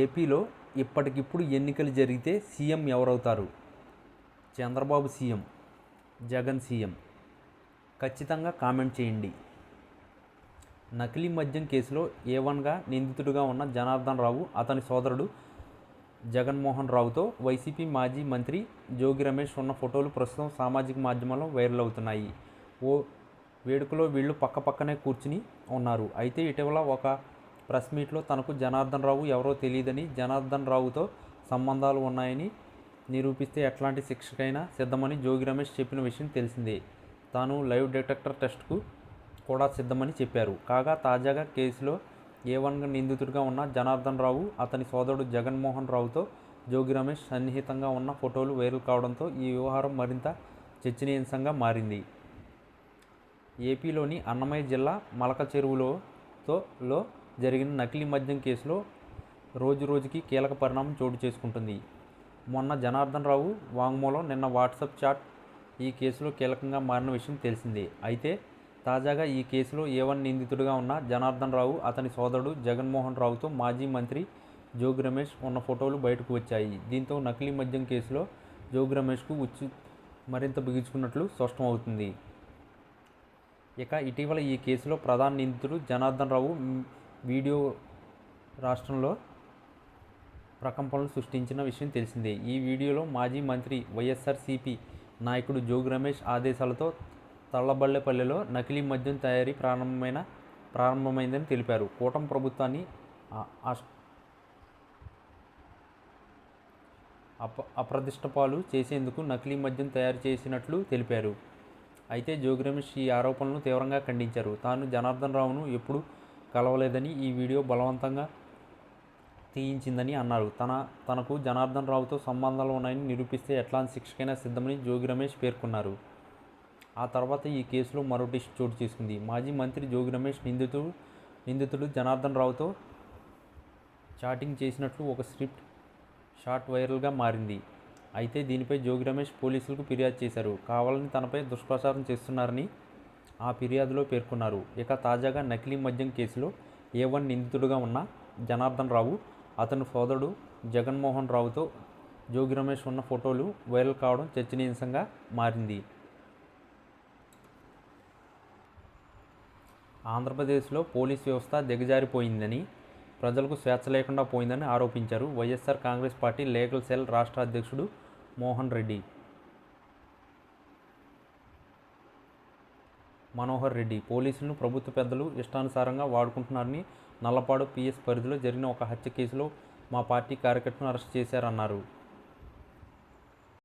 ఏపీలో ఇప్పటికిప్పుడు ఎన్నికలు జరిగితే సీఎం ఎవరవుతారు? Chandrababu CM, Jagan CM? ఖచ్చితంగా కామెంట్ చేయండి. నకిలీ మద్యం కేసులో A1గా నిందితుడిగా ఉన్న జనార్దన్ రావు, అతని సోదరుడు జగన్మోహన్ రావుతో వైసీపీ మాజీ మంత్రి జోగి రమేష్ ఉన్న ఫోటోలు ప్రస్తుతం సామాజిక మాధ్యమాల్లో వైరల్ అవుతున్నాయి. ఓ వేడుకలో వీళ్ళు పక్కపక్కనే కూర్చుని ఉన్నారు. అయితే ఇటీవల ఒక ప్రెస్ మీట్లో తనకు జనార్దన్ రావు ఎవరో తెలియదని, జనార్దన్ రావుతో సంబంధాలు ఉన్నాయని నిరూపిస్తే ఎట్లాంటి శిక్షకైనా సిద్ధమని జోగి రమేష్ చెప్పిన విషయం తెలిసిందే. తాను లైవ్ డిటెక్టర్ టెస్ట్కు కూడా సిద్ధమని చెప్పారు. కాగా తాజాగా కేసులో A1గా నిందితుడిగా ఉన్న జనార్దన్ రావు, అతని సోదరుడు జగన్మోహన్ రావుతో జోగి రమేష్ సన్నిహితంగా ఉన్న ఫోటోలు వైరల్ కావడంతో ఈ వ్యవహారం మరింత చర్చనీయాంశంగా మారింది. ఏపీలోని అన్నమయ్య జిల్లా మలక చెరువులో జరిగిన నకిలీ మద్యం కేసులో రోజురోజుకి కీలక పరిణామం చోటు చేసుకుంటుంది. మొన్న జనార్దన్ రావు వాంగ్మూలం, నిన్న వాట్సాప్ చాట్ ఈ కేసులో కీలకంగా మారిన విషయం తెలిసిందే. అయితే తాజాగా ఈ కేసులో A1 నిందితుడిగా ఉన్న జనార్దన్ రావు, అతని సోదరుడు జగన్మోహన్ రావుతో మాజీ మంత్రి జోగి రమేష్ ఉన్న ఫోటోలు బయటకు వచ్చాయి. దీంతో నకిలీ మద్యం కేసులో జోగి రమేష్కు ఉచ్చు మరింత బిగుచుకున్నట్లు స్పష్టమవుతుంది. ఇక ఇటీవల ఈ కేసులో ప్రధాన నిందితుడు జనార్దన్ రావు వీడియో రాష్ట్రంలో ప్రకంపనలు సృష్టించిన విషయం తెలిసిందే. ఈ వీడియోలో మాజీ మంత్రి, వైఎస్ఆర్సీపీ నాయకుడు జోగి రమేష్ ఆదేశాలతో తల్లబళ్ళేపల్లిలో నకిలీ మద్యం తయారీ ప్రారంభమైందని తెలిపారు. కూటమి ప్రభుత్వాన్ని అప్రదిష్టపాలు చేసేందుకు నకిలీ మద్యం తయారు చేసినట్లు తెలిపారు. అయితే జోగి రమేష్ ఈ ఆరోపణలను తీవ్రంగా ఖండించారు. తాను జనార్దన్ రావును ఎప్పుడూ కలవలేదని, ఈ వీడియో బలవంతంగా తీయించిందని అన్నారు. తనకు జనార్దన్ రావుతో సంబంధాలు ఉన్నాయని నిరూపిస్తే ఎట్లాంటి శిక్షకైనా సిద్ధమని జోగి రమేష్ పేర్కొన్నారు. ఆ తర్వాత ఈ కేసులో మరో ట్విస్ట్ చోటు చేసుకుంది. మాజీ మంత్రి జోగి రమేష్ నిందితుడు జనార్దన్ రావుతో చాటింగ్ చేసినట్లు ఒక స్క్రిప్ట్ షాట్ వైరల్గా మారింది. అయితే దీనిపై జోగి రమేష్ పోలీసులకు ఫిర్యాదు చేశారు. కావాలని తనపై దుష్ప్రచారం చేస్తున్నారని ఆ ఫిర్యాదులో పేర్కొన్నారు. ఇక తాజాగా నకిలీ మద్యం కేసులో A1 నిందితుడిగా ఉన్న జనార్దన్ రావు, అతని సోదరుడు జగన్మోహన్ రావుతో జోగి రమేష్ ఉన్న ఫోటోలు వైరల్ కావడం చర్చనీయాంశంగా మారింది. ఆంధ్రప్రదేశ్లో పోలీస్ వ్యవస్థ దిగజారిపోయిందని, ప్రజలకు స్వేచ్ఛ లేకుండా పోయిందని ఆరోపించారు YSR Congress party legal cell రాష్ట్ర అధ్యక్షుడు మనోహర్ రెడ్డి. పోలీసులను ప్రభుత్వ పెద్దలు ఇష్టానుసారంగా వాడుకుంటున్నారని, నల్లపాడు PS పరిధిలో జరిగిన ఒక హత్య కేసులో మా పార్టీ కార్యకర్తను అరెస్ట్ చేశారన్నారు.